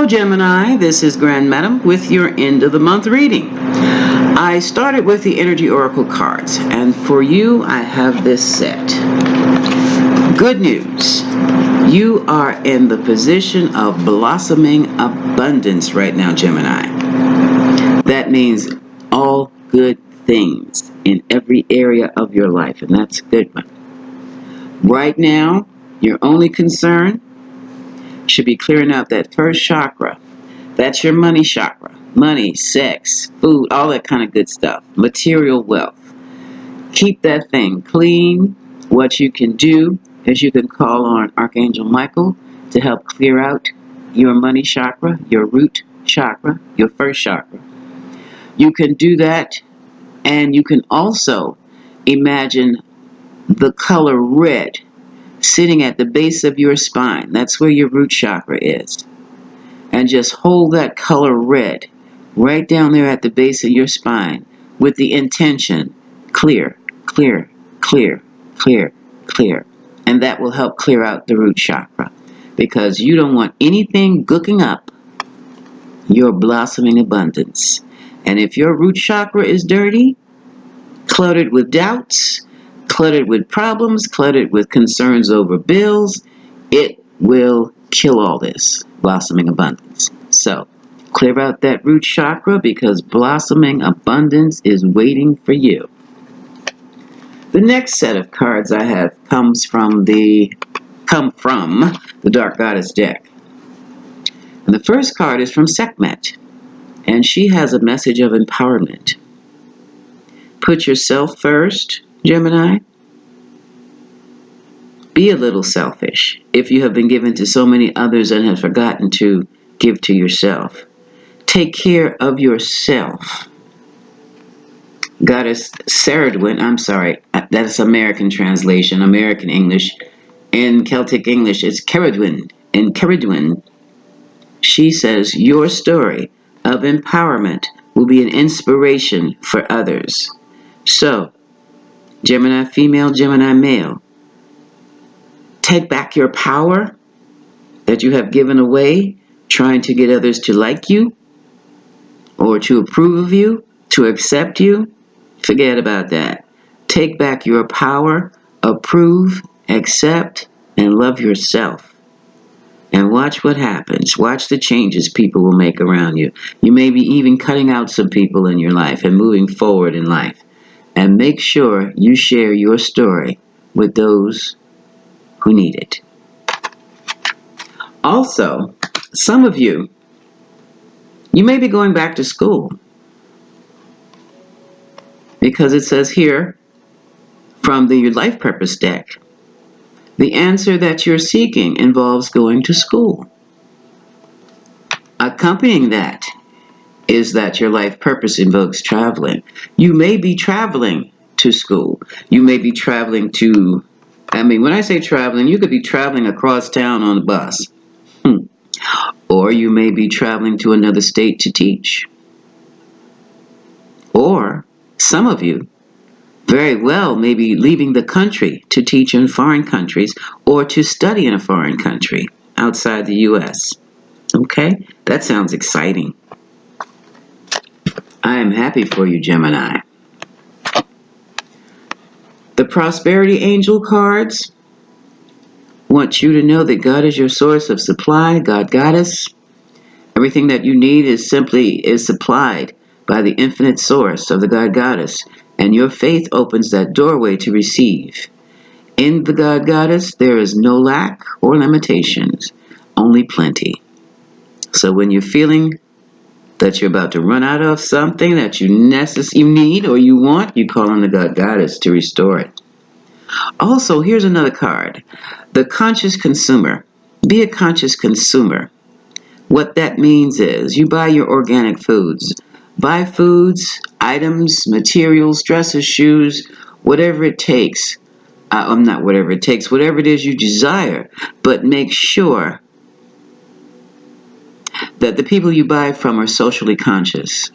Hello, Gemini. This is Grand Madam with your end of the month reading. I started with the Energy Oracle cards, and for you, I have this set. Good news. You are in the position of blossoming abundance right now, Gemini. That means all good things in every area of your life, and that's a good one. Right now, your only concern should be clearing out that first chakra. That's your money chakra. Money, sex, food, all that kind of good stuff. Material wealth. Keep that thing clean. What you can do is you can call on Archangel Michael to help clear out your money chakra, your root chakra, your first chakra. You can do that, and you can also imagine the color red sitting at the base of your spine. That's where your root chakra is. And just hold that color red right down there at the base of your spine with the intention, clear, clear, clear, clear, clear. And that will help clear out the root chakra, because you don't want anything gooking up your blossoming abundance. And if your root chakra is dirty, cluttered with doubts, cluttered with problems, cluttered with concerns over bills, it will kill all this blossoming abundance. So, clear out that root chakra, because blossoming abundance is waiting for you. The next set of cards I have come from the Dark Goddess deck. And the first card is from Sekhmet, and she has a message of empowerment. Put yourself first, Gemini. Be a little selfish if you have been given to so many others and have forgotten to give to yourself. Take care of yourself. Goddess Ceridwen, I'm sorry, that's American translation, American English. In Celtic English, it's Ceridwen. In Ceridwen, she says, your story of empowerment will be an inspiration for others. So, Gemini female, Gemini male, take back your power that you have given away, trying to get others to like you or to approve of you, to accept you. Forget about that. Take back your power, approve, accept, and love yourself. And watch what happens. Watch the changes people will make around you. You may be even cutting out some people in your life and moving forward in life. And make sure you share your story with those who need it. Also, some of you may be going back to school, because it says here from the Life Purpose deck, the answer that you're seeking involves going to school. Accompanying that is that your life purpose invokes traveling. You may be traveling to school. You may be traveling to, when I say traveling, you could be traveling across town on a bus. Or you may be traveling to another state to teach. Or some of you very well may be leaving the country to teach in foreign countries or to study in a foreign country outside the U.S. Okay? That sounds exciting. I am happy for you, Gemini. The Prosperity Angel cards want you to know that God is your source of supply, God Goddess. Everything that you need is supplied by the infinite source of the God Goddess, and your faith opens that doorway to receive. In the God Goddess, there is no lack or limitations, only plenty. So when you're feeling that you're about to run out of something that you need or you want, you call on the God Goddess to restore it. Also, here's another card. The Conscious Consumer. Be a conscious consumer. What that means is you buy your organic foods. Buy foods, items, materials, dresses, shoes, whatever it takes. Not whatever it takes, whatever it is you desire. But make sure that the people you buy from are socially conscious.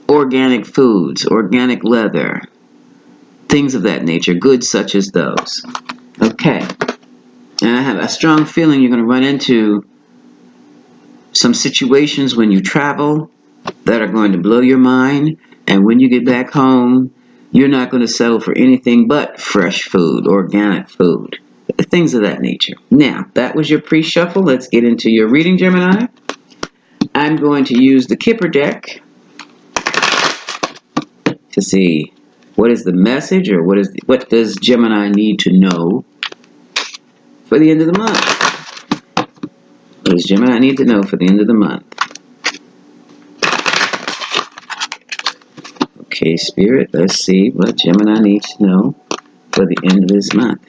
Organic foods, organic leather, things of that nature, goods such as those. Okay. And I have a strong feeling you're going to run into some situations when you travel that are going to blow your mind, and when you get back home, you're not going to settle for anything but fresh food, organic food, things of that nature. Now, that was your pre-shuffle. Let's get into your reading, Gemini. I'm going to use the Kipper deck to see what is the message, or what does Gemini need to know for the end of the month. What does Gemini need to know for the end of the month? Okay, Spirit, let's see what Gemini needs to know for the end of this month.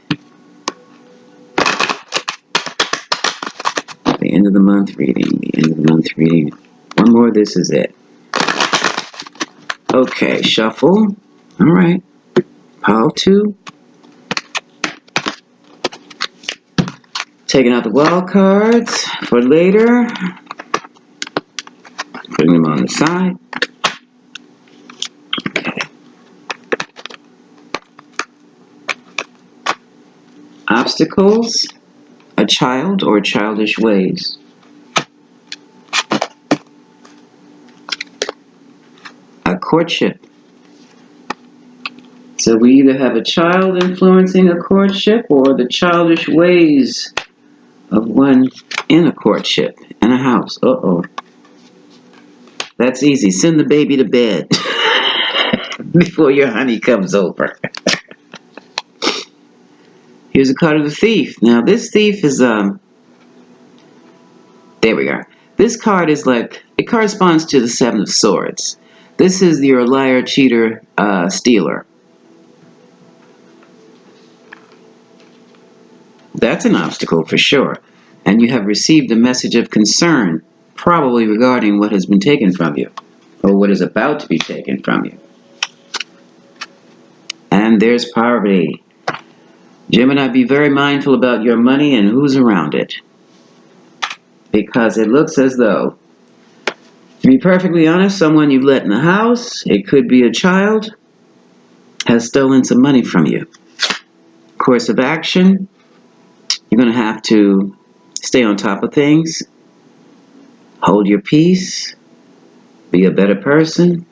The end of the month reading. The end of the month reading. One more, this is it. Okay, shuffle. All right. Pile 2. Taking out the wild cards for later. Putting them on the side. Okay. Obstacles. A child or childish ways. A courtship. So we either have a child influencing a courtship, or the childish ways of one in a courtship, in a house. Uh-oh. That's easy. Send the baby to bed before your honey comes over. Here's a card of the thief. Now this thief is, there we are. This card is like, it corresponds to the 7 of Swords. This is your liar, cheater, stealer. That's an obstacle for sure. And you have received a message of concern, probably regarding what has been taken from you, or what is about to be taken from you. And there's poverty. Gemini, be very mindful about your money and who's around it. Because it looks as though, to be perfectly honest, someone you've let in the house, it could be a child, has stolen some money from you. Course of action, you're going to have to stay on top of things, hold your peace, be a better person.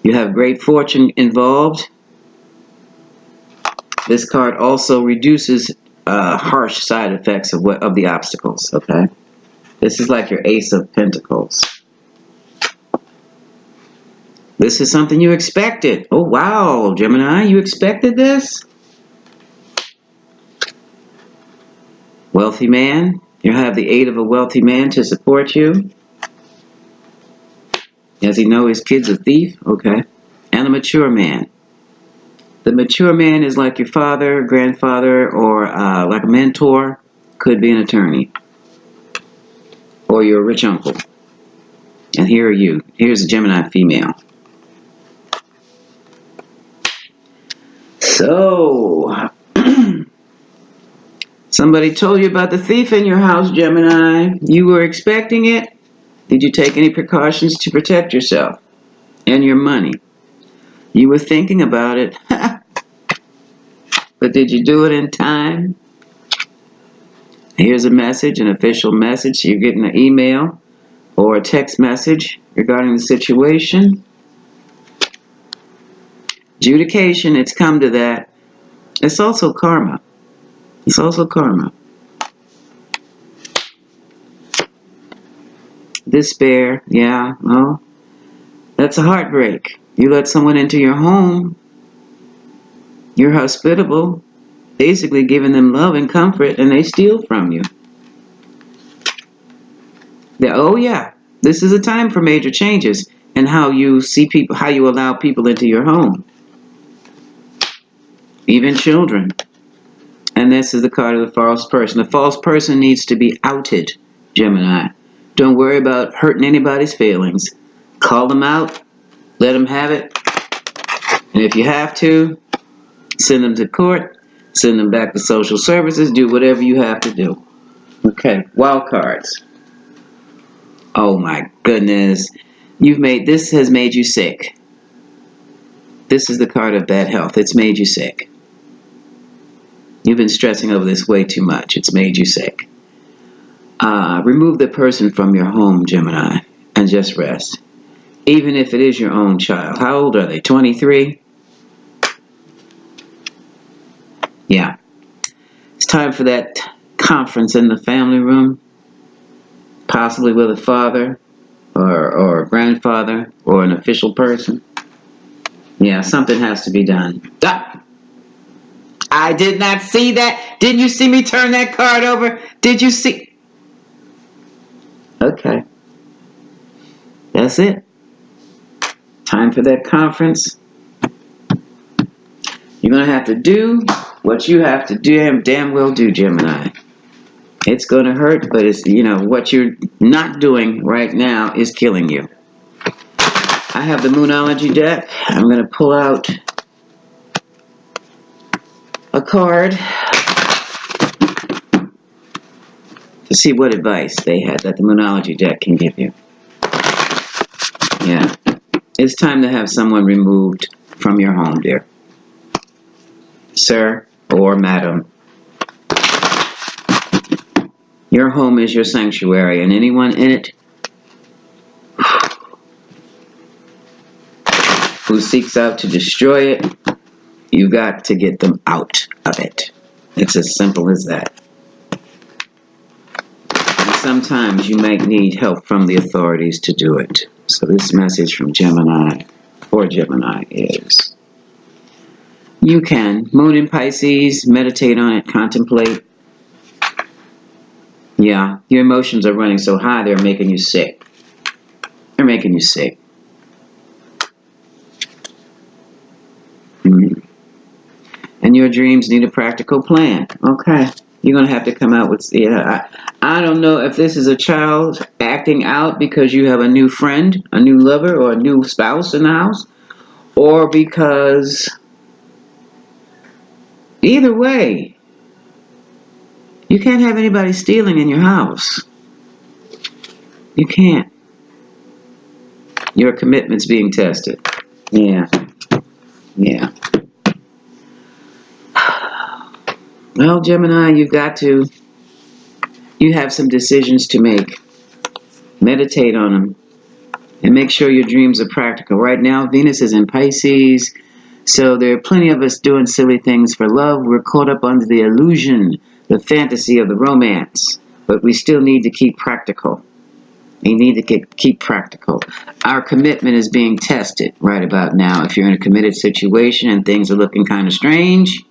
You have great fortune involved. This card also reduces harsh side effects of the obstacles, okay? This is like your Ace of Pentacles. This is something you expected. Oh, wow, Gemini, you expected this? Wealthy man. You have the aid of a wealthy man to support you. Does he know his kid's a thief? Okay. And a mature man. The mature man is like your father, grandfather, or like a mentor. Could be an attorney. Or your rich uncle. And here are you. Here's a Gemini female. So, somebody told you about the thief in your house, Gemini. You were expecting it. Did you take any precautions to protect yourself and your money? You were thinking about it. But did you do it in time? Here's a message, an official message. You're getting an email or a text message regarding the situation. Adjudication, it's come to that. It's also karma. It's also karma. Despair, yeah, well, that's a heartbreak. You let someone into your home, you're hospitable, basically giving them love and comfort, and they steal from you. Oh yeah, this is a time for major changes in how you see people, how you allow people into your home. Even children. And this is the card of the false person. The false person needs to be outed, Gemini. Don't worry about hurting anybody's feelings. Call them out, let them have it. And if you have to, send them to court, send them back to social services, do whatever you have to do. Okay, wild cards. Oh my goodness. This has made you sick. This is the card of bad health. It's made you sick. You've been stressing over this way too much. It's made you sick. Remove the person from your home, Gemini, and just rest. Even if it is your own child. How old are they? 23? Yeah. It's time for that conference in the family room, possibly with a father or a grandfather or an official person. Yeah, something has to be done. Ah, I did not see that. Didn't you see me turn that card over? Did you see? Okay. That's it. Time for that conference. You're going to have to do what you have to damn well do, Gemini. It's going to hurt, but it's, what you're not doing right now is killing you. I have the Moonology deck. I'm going to pull out a card to see what advice they had that the Moonology deck can give you. Yeah. It's time to have someone removed from your home, dear. Sir or madam. Your home is your sanctuary, and anyone in it who seeks out to destroy it, you got to get them out of it. It's as simple as that. And sometimes you might need help from the authorities to do it. So this message from Gemini, for Gemini, is you can. Moon in Pisces, meditate on it, contemplate. Yeah, your emotions are running so high, they're making you sick. They're making you sick. And your dreams need a practical plan. Okay. You're going to have to come out with, I don't know if this is a child acting out because you have a new friend, a new lover, or a new spouse in the house, or because either way, you can't have anybody stealing in your house. You can't. Your commitment's being tested. Yeah. Yeah. Well, Gemini, you have some decisions to make. Meditate on them. And make sure your dreams are practical. Right now, Venus is in Pisces, so there are plenty of us doing silly things for love. We're caught up under the illusion, the fantasy of the romance, but we still need to keep practical. We need to keep practical. Our commitment is being tested right about now. If you're in a committed situation and things are looking kind of strange,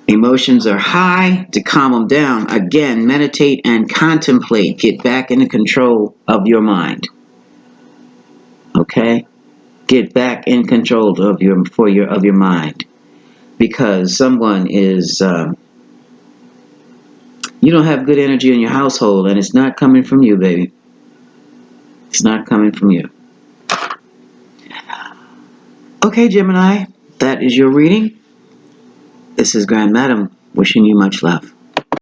emotions are high, to calm them down. Again, meditate and contemplate. Get back into control of your mind. Okay? Get back in control of your mind, because someone is you don't have good energy in your household, and it's not coming from you, baby. It's not coming from you. Okay, Gemini, that is your reading. This is Grand Madam wishing you much love.